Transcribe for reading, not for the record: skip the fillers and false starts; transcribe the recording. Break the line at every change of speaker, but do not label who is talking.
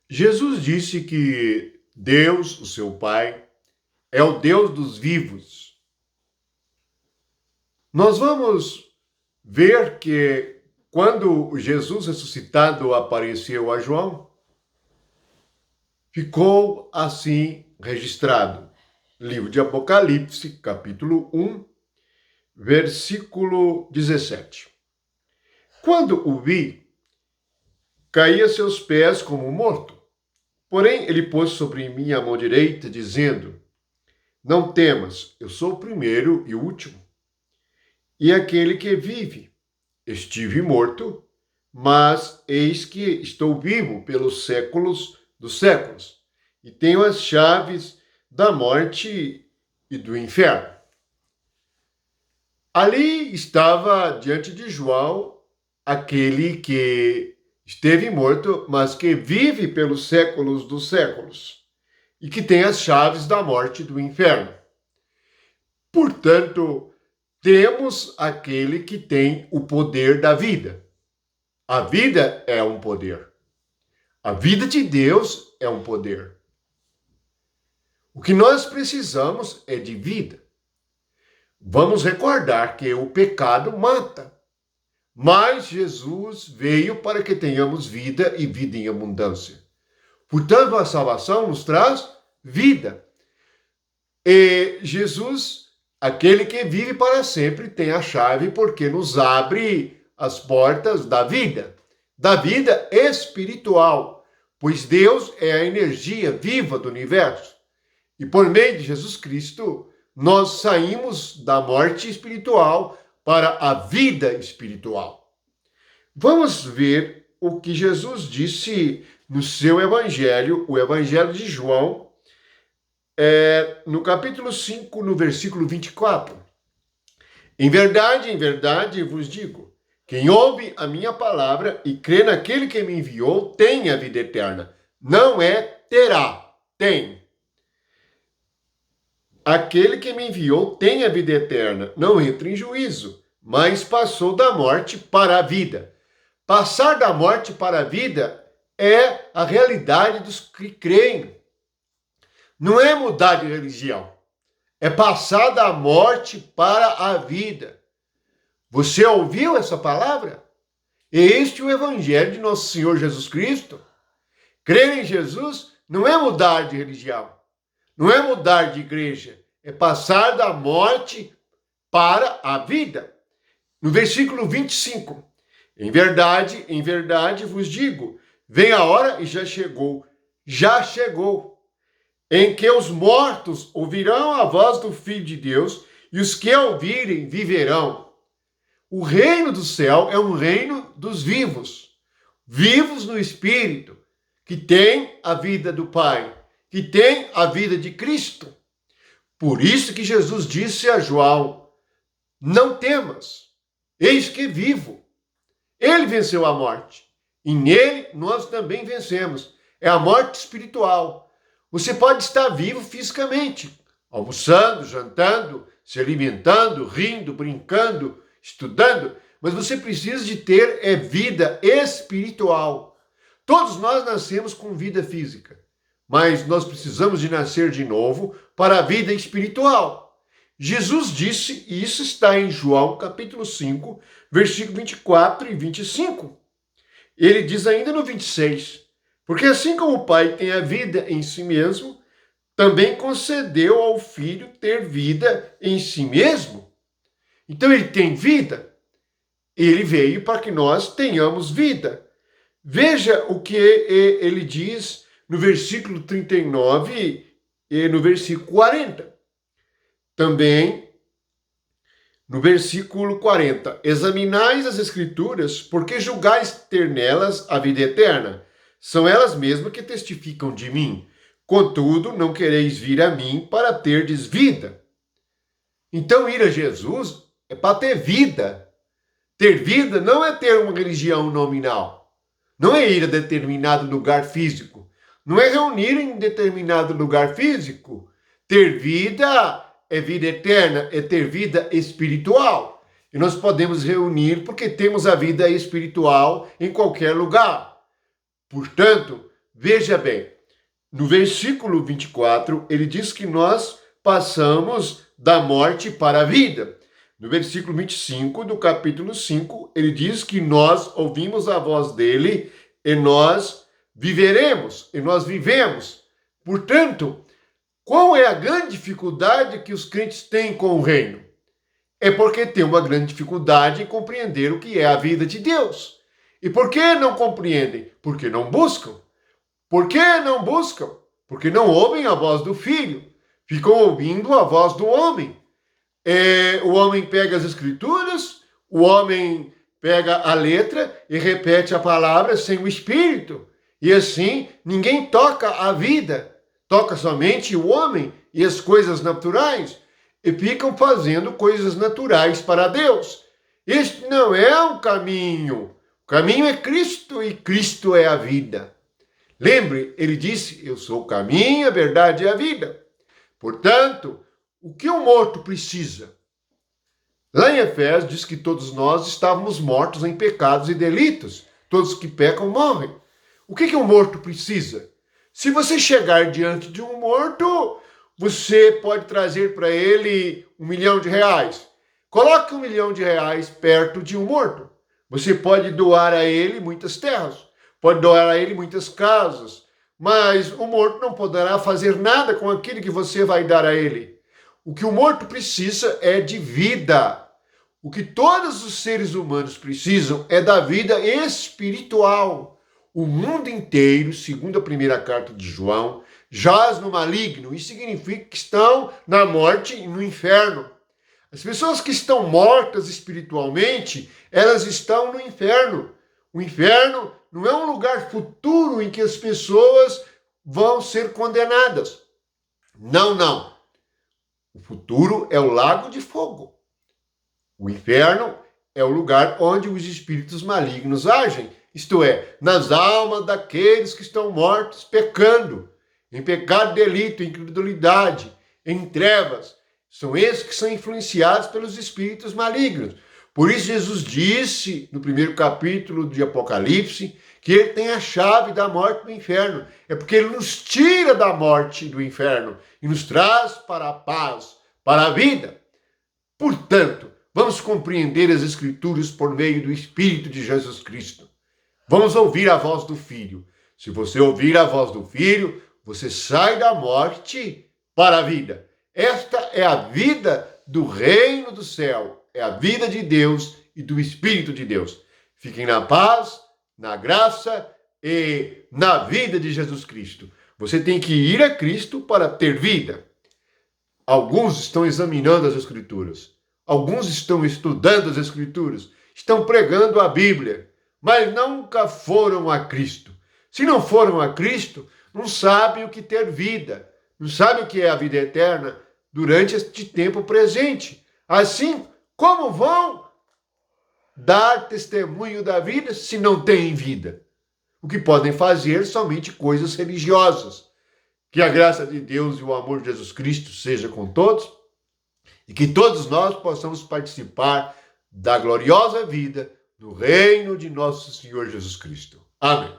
Jesus disse que Deus, o seu Pai, é o Deus dos vivos. Nós vamos ver que quando Jesus ressuscitado apareceu a João, ficou assim registrado. Livro de Apocalipse, capítulo 1, versículo 17. Quando o vi, caí a seus pés como morto. Porém, ele pôs sobre mim a mão direita, dizendo: Não temas, eu sou o primeiro e o último, e aquele que vive. Estive morto, mas eis que estou vivo pelos séculos dos séculos, e tenho as chaves da morte e do inferno. Ali estava diante de João aquele que esteve morto, mas que vive pelos séculos dos séculos, e que tem as chaves da morte e do inferno. Portanto, temos aquele que tem o poder da vida. A vida é um poder. A vida de Deus é um poder. O que nós precisamos é de vida. Vamos recordar que o pecado mata, mas Jesus veio para que tenhamos vida e vida em abundância. Portanto, a salvação nos traz vida. E Jesus, aquele que vive para sempre, tem a chave porque nos abre as portas da vida espiritual, pois Deus é a energia viva do universo. E por meio de Jesus Cristo, nós saímos da morte espiritual para a vida espiritual. Vamos ver o que Jesus disse no seu evangelho, o evangelho de João, no capítulo 5, no versículo 24. Em verdade vos digo, quem ouve a minha palavra e crê naquele que me enviou, tem a vida eterna. Não é terá, tem. Aquele que me enviou tem a vida eterna, não entra em juízo, mas passou da morte para a vida. Passar da morte para a vida é a realidade dos que creem. Não é mudar de religião, é passar da morte para a vida. Você ouviu essa palavra? Este é o evangelho de nosso Senhor Jesus Cristo. Crer em Jesus não é mudar de religião, não é mudar de igreja, é passar da morte para a vida. No versículo 25, em verdade vos digo, vem a hora e já chegou, em que os mortos ouvirão a voz do Filho de Deus, e os que a ouvirem viverão. O reino do céu é um reino dos vivos, vivos no Espírito, que tem a vida do Pai, que tem a vida de Cristo. Por isso que Jesus disse a João: não temas, eis que vivo. Ele venceu a morte, e nele nós também vencemos. É a morte espiritual. Você pode estar vivo fisicamente, almoçando, jantando, se alimentando, rindo, brincando, estudando, mas você precisa de ter vida espiritual. Todos nós nascemos com vida física, mas nós precisamos de nascer de novo para a vida espiritual. Jesus disse, e isso está em João capítulo 5, versículo 24 e 25. Ele diz ainda no 26, porque assim como o Pai tem a vida em si mesmo, também concedeu ao Filho ter vida em si mesmo. Então ele tem vida. Ele veio para que nós tenhamos vida. Veja o que ele diz no versículo 39 e no versículo 40. Também no versículo 40. Examinais as Escrituras, porque julgais ter nelas a vida eterna. São elas mesmas que testificam de mim. Contudo, não quereis vir a mim para terdes vida. Então, ir a Jesus é para ter vida. Ter vida não é ter uma religião nominal. Não é ir a determinado lugar físico. Não é reunir em determinado lugar físico. Ter vida é vida eterna, é ter vida espiritual. E nós podemos reunir porque temos a vida espiritual em qualquer lugar. Portanto, Veja bem, no versículo 24, ele diz que nós passamos da morte para a vida. No versículo 25 do capítulo 5, ele diz que nós ouvimos a voz dele e nós viveremos, e nós vivemos. Portanto, qual é a grande dificuldade que os crentes têm com o reino? É porque tem uma grande dificuldade em compreender o que é a vida de Deus. E por que não compreendem? Porque não buscam. Por que não buscam? Porque não ouvem a voz do Filho. Ficam ouvindo a voz do homem. O homem pega as escrituras, o homem pega a letra e repete a palavra sem o Espírito. E assim, ninguém toca a vida. Toca somente o homem e as coisas naturais. E ficam fazendo coisas naturais para Deus. Este não é o caminho. O caminho é Cristo e Cristo é a vida. Lembre, ele disse, eu sou o caminho, a verdade e a vida. Portanto, o que um morto precisa? Lá em Efésios diz que todos nós estávamos mortos em pecados e delitos. Todos que pecam morrem. O que um morto precisa? Se você chegar diante de um morto, você pode trazer para ele R$1 milhão. Coloque R$1 milhão perto de um morto. Você pode doar a ele muitas terras, pode doar a ele muitas casas, mas o morto não poderá fazer nada com aquilo que você vai dar a ele. O que o morto precisa é de vida. O que todos os seres humanos precisam é da vida espiritual. O mundo inteiro, segundo a primeira carta de João, jaz no maligno. Isso significa que estão na morte e no inferno. As pessoas que estão mortas espiritualmente, elas estão no inferno. O inferno não é um lugar futuro em que as pessoas vão ser condenadas. Não. O futuro é o lago de fogo. O inferno é o lugar onde os espíritos malignos agem. Isto é, nas almas daqueles que estão mortos pecando, em pecado, delito, incredulidade, em trevas. São esses que são influenciados pelos espíritos malignos. Por isso Jesus disse, no primeiro capítulo de Apocalipse, que ele tem a chave da morte do inferno. É porque ele nos tira da morte do inferno e nos traz para a paz, para a vida. Portanto, vamos compreender as Escrituras por meio do Espírito de Jesus Cristo. Vamos ouvir a voz do Filho. Se você ouvir a voz do Filho, você sai da morte para a vida. Esta é a vida do reino do céu. É a vida de Deus e do Espírito de Deus. Fiquem na paz, na graça e na vida de Jesus Cristo. Você tem que ir a Cristo para ter vida. Alguns estão examinando as Escrituras. Alguns estão estudando as Escrituras. Estão pregando a Bíblia. Mas nunca foram a Cristo. Se não foram a Cristo, não sabem o que ter vida. Não sabem o que é a vida eterna durante este tempo presente. Assim, como vão dar testemunho da vida se não têm vida? O que podem fazer somente coisas religiosas. Que a graça de Deus e o amor de Jesus Cristo seja com todos e que todos nós possamos participar da gloriosa vida do reino de nosso Senhor Jesus Cristo. Amém.